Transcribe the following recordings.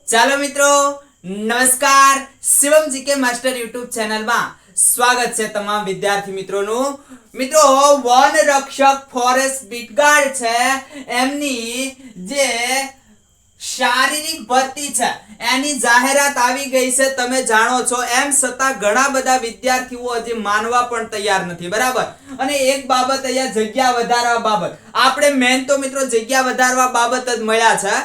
ચાલો મિત્રો, નમસ્કાર. શિવમ જીકે માસ્ટર યુટ્યુબ ચેનલમાં સ્વાગત છે તમામ વિદ્યાર્થી મિત્રોનું. મિત્રો, વન રક્ષક ફોરેસ્ટ બીટગાર્ડ છે એમની જે શારીરિક ભરતી છે એની જાહેરાત આવી ગઈ છે. તમે જાણો છો એમ છતાં ઘણા બધા વિદ્યાર્થીઓ હજી માનવા પણ તૈયાર નથી, બરાબર. અને એક બાબત અહીંયા જગ્યા વધારવા બાબત, આપણે મેન તો મિત્રો જગ્યા વધારવા બાબત જ મળ્યા છે,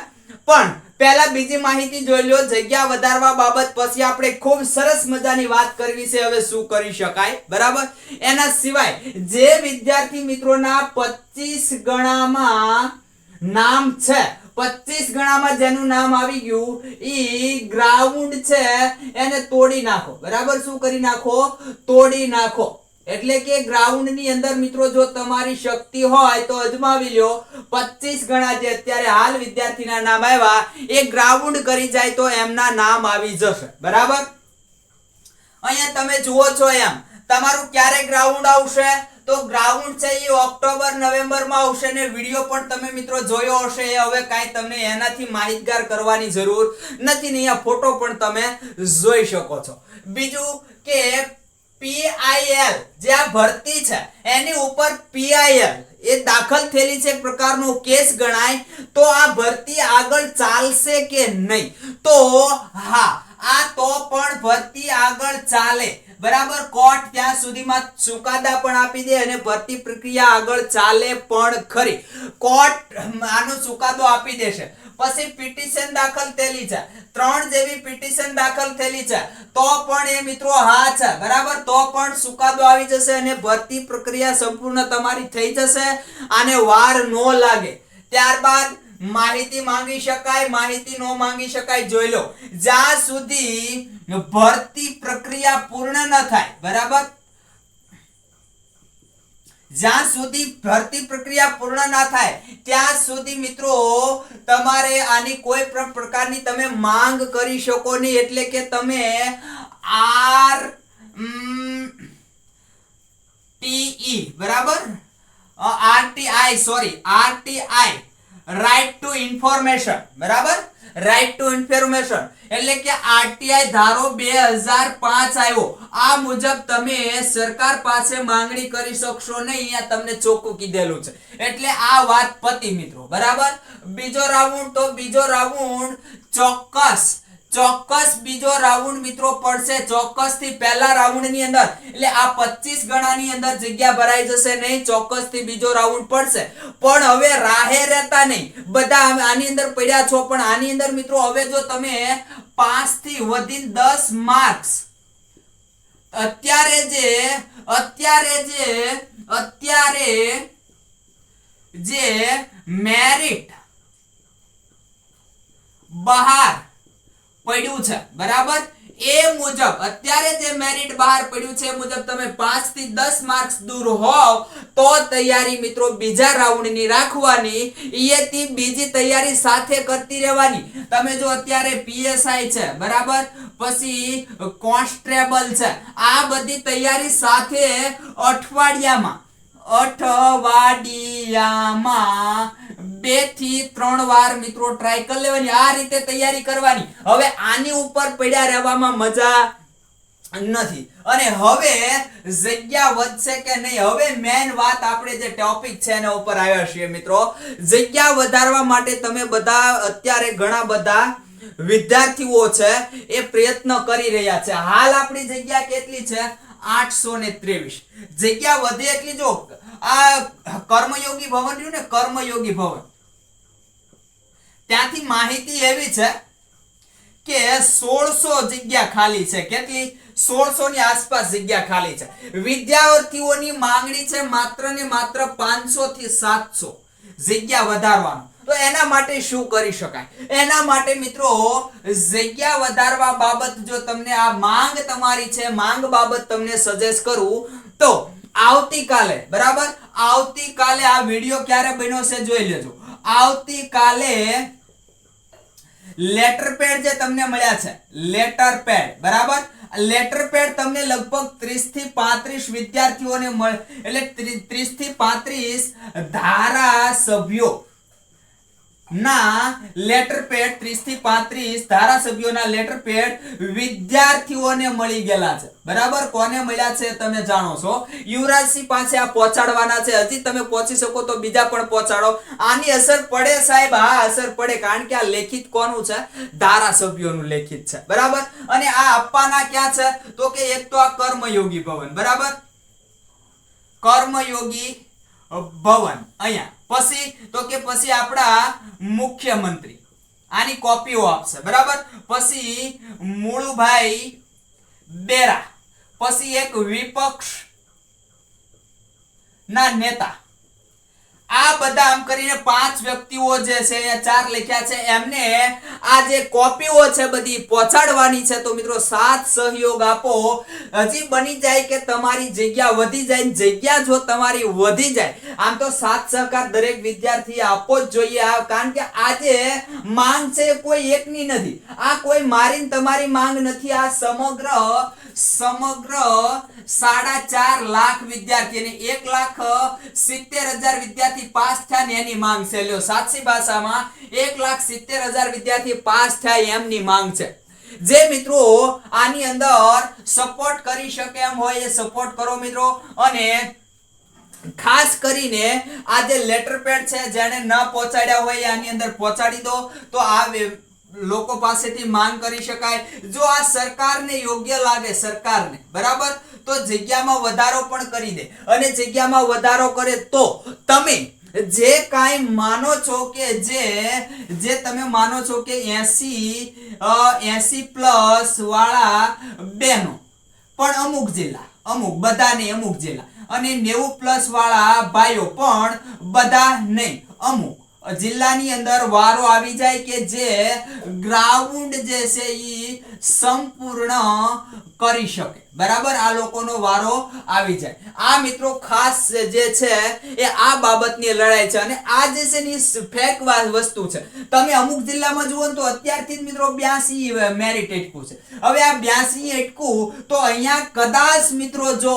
પણ પહેલા બીજી માહિતી જોઈ લો જગ્યા વધારવા બાબત, પછી આપણે ખૂબ સરસ મજાની વાત કરવી છે હવે શું કરી શકાય, બરાબર. એના સિવાય જે વિદ્યાર્થી મિત્રોના 25 ગણામાં નામ છે, 25 ગણામાં જેનું નામ આવી ગયું ઈ ગ્રાઉન્ડ છે એને તોડી નાખો, બરાબર. શું કરી નાખો? તોડી નાખો. એટલે કે ગ્રાઉન્ડ ની અંદર મિત્રો જો તમારી શક્તિ હોય તો અજમાવી લ્યો. 25 ગણા જે અત્યારે હાલ વિદ્યાર્થીના નામ આવ્યા એ ગ્રાઉન્ડ કરી જાય તો એમના નામ આવી જશે, બરાબર. અહીંયા તમે જુઓ છો એમ તમારું ક્યારે ગ્રાઉન્ડ આવશે તો ગ્રાઉન્ડ છે એ ઓક્ટોબર નવેમ્બર માં આવશે ને વિડિયો પણ તમે મિત્રો જોયો હશે. હવે કાઈ તમને એનાથી માહિતગાર કરવાની જરૂર નથી ને અહીંયા ફોટો પણ તમે જોઈ શકો છો. બીજું કે PIL જે આ ભરતી છે એની ઉપર PIL એ દાખલ થયેલી છે, એક પ્રકારનો કેસ ગણાય. તો આ ભરતી આગળ ચાલશે કે નહીં? તો હા, આ તો પણ ભરતી આગળ ચાલે, બરાબર. કોર્ટ ત્યાં સુધીમાં ચુકાદા પણ આપી દે અને ભરતી પ્રક્રિયા આગળ ચાલે પણ ખરી. કોર્ટ આનો ચુકાદો આપી દેશે. પછી પિટિશન દાખલ થયેલી છે, 3 જેવી પિટિશન દાખલ થયેલી છે, તો પણ એ મિત્રો હા છે, બરાબર. તો પણ ચુકાદો આવી જશે અને ભરતી પ્રક્રિયા સંપૂર્ણ તમારી થઈ જશે. આને વાર નો લાગે. ત્યારબાદ માહિતી માંગી શકાય, માહિતી નો માંગી શકાય, જોઈ લો. જ્યાં સુધી ભરતી પ્રક્રિયા પૂર્ણ ન થાય, બરાબર, જ્યાં સુધી ભરતી પ્રક્રિયા પૂર્ણ ના થાય ત્યાં સુધી મિત્રો તમારે આની કોઈ પણ પ્રકારની તમે માંગ કરી શકો નહીં. એટલે કે તમે RTE, બરાબર, RTI રાઈટ ટુ ઇન્ફોર્મેશન, બરાબર, રાઈટ ટુ ઇન્ફોર્મેશન એટલે કે આરટીઆઈ ધારો 2005 આવ્યો આ મુજબ તમે સરકાર પાસે માંગણી કરી શકશો નહીં. અહીંયા તમને ચોખ્ખું કીધેલું છે. એટલે આ વાત પતી મિત્રો, બરાબર. બીજો રાઉન્ડ, તો બીજો રાઉન્ડ ચોક્કસ બીજો રાઉન્ડ મિત્રો પડશે. ચોક્કસ થી પહેલા રાઉન્ડ ની અંદર એટલે આ 25 ગણા ની અંદર જગ્યા ભરાઈ જશે નહીં. ચોક્કસ થી બીજો રાઉન્ડ પડશે. પણ હવે રાહે રહેતા નહીં, બધા આની અંદર પડ્યા છો, પણ આની અંદર મિત્રો હવે જો તમે 5 થી વધીને 10 માર્ક્સ અત્યારે જે મેરિટ બહાર પડ્યું છે, બરાબર, એ મુજબ અત્યારે જે મેરિટ બહાર પડ્યું છે એ મુજબ તમે 5 થી 10 માર્ક્સ દૂર હોવ તો તૈયારી મિત્રો બીજા રાઉન્ડ ની રાખવાની. એથી બીજી તૈયારી સાથે કરતી રહેવાની. તમે જો અત્યારે PSI છે, બરાબર, પછી કોન્સ્ટેબલ છે, આ બધી તૈયારી સાથે અઠવાડિયામાં 2 થી 3 વાર મિત્રો ટ્રાય કરી લેવાની. આ રીતે તૈયારી કરવાની. હવે આની ઉપર પડ્યા રહેવામાં મજા નથી. અને હવે જગ્યા વધશે કે નહીં, હવે મેન વાત આપણે જે ટોપિક છે એના ઉપર આવ્યા છીએ મિત્રો. જગ્યા વધારવા માટે તમે બધા અત્યારે ઘણા બધા વિદ્યાર્થીઓ છે એ પ્રયત્ન કરી રહ્યા છે. હાલ આપણી જગ્યા કેટલી છે? 823. જગ્યા વધે એટલી જો આ કર્મયોગી ભવન રહ્યું ને, કર્મયોગી ભવન, ત્યાંથી માહિતી એવી છે કે 1600 જગ્યા ખાલી છે. કેટલી? 1600 ની આસપાસ જગ્યા ખાલી છે. વિદ્યાર્થીઓની માંગણી છે માત્ર ને માત્ર 500 થી 700 જગ્યા વધારવાનું. તો એના માટે શું કરી શકાય? એના માટે મિત્રો જગ્યા વધારવા બાબત જો તમને આ માંગ તમારી છે, માંગ બાબત તમને સજેસ્ટ કરું તો આવતીકાલે, બરાબર, આવતીકાલે આ વિડિયો ક્યારે બન્યો છે જોઈ લેજો. આવતીકાલે લેટર પેડ જે તમને મળ્યા છે, લેટર પેડ, બરાબર, લેટર પેડ તમને લગભગ 30 થી 35 વિદ્યાર્થીઓને મળે. એટલે 30 થી 35 ધારાસભ્યો ના લેટર પેડ 30 થી 35 ધારાસભ્યોના લેટર પેડ વિદ્યાર્થીઓને મળી ગયેલા છે બરાબર. કોને મળ્યા છે તમે જાણો છો. યુવરાજસિંહ પાસે આ પહોંચાડવાના છે. હજી તમે પહોંચી શકો તો બીજા પણ પહોંચાડો. આની અસર પડે સાહેબ, હા અસર પડે, કારણ કે આ લેખિત કોનું છે? ધારાસભ્યોનું લેખિત છે બરાબર. અને આ આપવાના ક્યાં છે? તો કે એક તો આ કર્મયોગી ભવન બરાબર, કર્મયોગી ભવન અહીંયા. પછી આપણા મુખ્યમંત્રી આની કોપીઓ આપશે બરાબર. પછી મુળુભાઈ બેરા, પછી એક વિપક્ષ ના નેતા. આ બધા આમ કરીને 5 વ્યક્તિઓ જે છે અહીંયા 4 લખ્યા છે, એમને આ જે કોપીઓ છે બધી પહોંચાડવાની છે. તો મિત્રો સાથ સહયોગ આપો. હજી બની જાય કે તમારી જગ્યા વધી જાય. જગ્યા જો તમારી વધી જાય, આમ તો સાથ સહકાર દરેક વિદ્યાર્થી આપવો જ જોઈએ, કારણ કે આજે માંગ છે કોઈ એકની નથી. આ કોઈ મારીને તમારી માંગ નથી. આ સમગ્ર 4.5 લાખ વિદ્યાર્થી અને 1,70,000 વિદ્યાર્થી પાસ થયા ને એની માંગ છે. લ્યો સાચી ભાષામાં 1,70,000 વિદ્યાર્થી પાસ થયા એમની માંગ છે. જે મિત્રો આની અંદર સપોર્ટ કરી શકે એમ હોય એ સપોર્ટ કરો મિત્રો. અને ખાસ કરીને આ જે લેટર પેડ છે જેને ન પહોંચાડ્યા હોય આની અંદર પહોંચાડી દો, તો આ લોકો પાસેથી માંગ કરી શકાય. જો આ સરકારને યોગ્ય લાગે, સરકારને બરાબર, તો જગ્યામાં વધારો પણ કરી દે. અને જગ્યામાં વધારો કરે તો તમે જે કાંઈ માનો છો કે જે તમે માનો છો કે 80 પ્લસ વાળા બહેનો પણ અમુક જિલ્લા, અમુક બધા નહીં, અમુક જિલ્લા, અને 90 પ્લસ વાળા ભાઈઓ પણ બધા નહીં, અમુક જિલ્લાની અંદર વારો આવી જાય કે જે ગ્રાઉન્ડ જે છે ઈ સંપૂર્ણ કરી શકે બરાબર. આ લોકોનો વારો આવી જાય. આ મિત્રો ખાસ જે છે એ આ બાબતની લડાઈ છે. અને આ જે છે ને ફેક વસ્તુ છે. તમે અમુક જિલ્લામાં જુઓ તો અત્યારથી જ મિત્રો 82 મેરિટ એટકું છે. હવે આ 82 એટકું તો અહીંયા કદાચ મિત્રો જો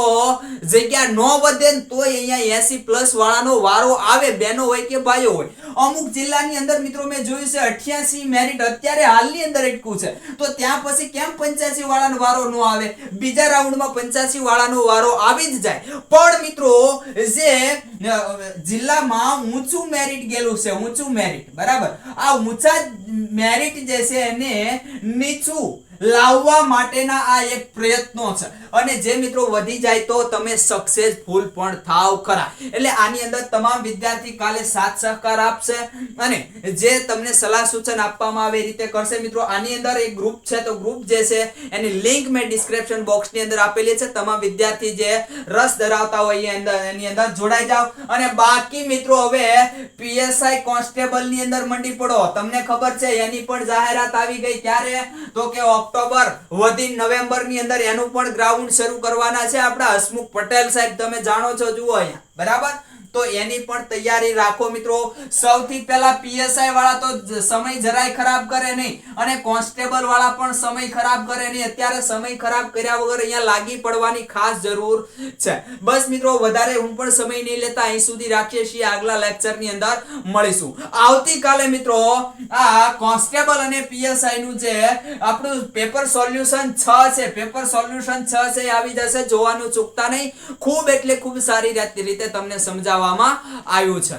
જગ્યા ન વધે ને તોય અહીંયા 80 પ્લસ વાળાનો વારો આવે, બહેનો હોય કે ભાઈઓ હોય. અમુક જિલ્લાની અંદર મિત્રો મેં જોયું છે 88 મેરિટ અત્યારે હાલની અંદર એટકું છે. તો ત્યાં પછી કેમ 85 વાળાનો વારો ન આવે? બીજા રાઉન્ડમાં 85 વાળાનો વારો આવી જ જાય. પણ મિત્રો જે જિલ્લામાં ઊંચું મેરિટ ગયેલું છે, ઊંચું મેરિટ બરાબર, આ ઊંચા મેરિટ જે છે એને નીચું લાવવા માટેના આ એક પ્રયત્નો છે. અને જે મિત્રો વધી જાય તો તમે સક્સેસફુલ પણ થાવ ખરા. એટલે આની અંદર તમામ વિદ્યાર્થી કાલે સાથ સહકાર આપશે અને જે તમને સલાહ સૂચન આપવામાં આવે એ રીતે કરશે. મિત્રો આની અંદર એક ગ્રુપ છે, તો ગ્રુપ જે છે એની લિંક મેં ડિસ્ક્રિપ્શન બોક્સની અંદર આપેલી છે. તમામ વિદ્યાર્થી જે રસ ધરાવતા હોય એની અંદર જોડાઈ જાવ. અને બાકી મિત્રો હવે પીએસઆઈ કોન્સ્ટેબલ ની અંદર મંડી પડો. તમને ખબર છે એની પણ જાહેરાત આવી ગઈ. ક્યારે? તો કે ઓક્ટોબર વધી નવેમ્બર ની અંદર એનું પણ ગ્રાઉન્ડ શરૂ કરવાના છે આપણા હસમુખ પટેલ સાહેબ. તમે જાણો છો, જુઓ અહીંયા બરાબર. તો એની પણ તૈયારી રાખો મિત્રો. સૌથી પહેલા પીએસઆઈ વાળા તો સમય જરાય ખરાબ કરે નહીં, અને કોન્સ્ટેબલ વાળા પણ સમય ખરાબ કરે નહીં. અત્યારે સમય ખરાબ કર્યા વગર અહીંયા લાગી પડવાની ખાસ જરૂર છે. બસ મિત્રો વધારે હું પણ સમય નહીં લેતા અહીં સુધી રાખીએ છીએ. આગલા લેક્ચરની અંદર મળીશું. આવતીકાલે મિત્રો આ કોન્સ્ટેબલ અને પીએસઆઈ નું જે આપણું પેપર સોલ્યુશન 6 છે, પેપર સોલ્યુશન 6 છે આવી જશે. જોવાનું ચૂકતા નહીં. ખૂબ એટલે ખૂબ સારી રીતે તમને સમજાવવામાં આવ્યું છે.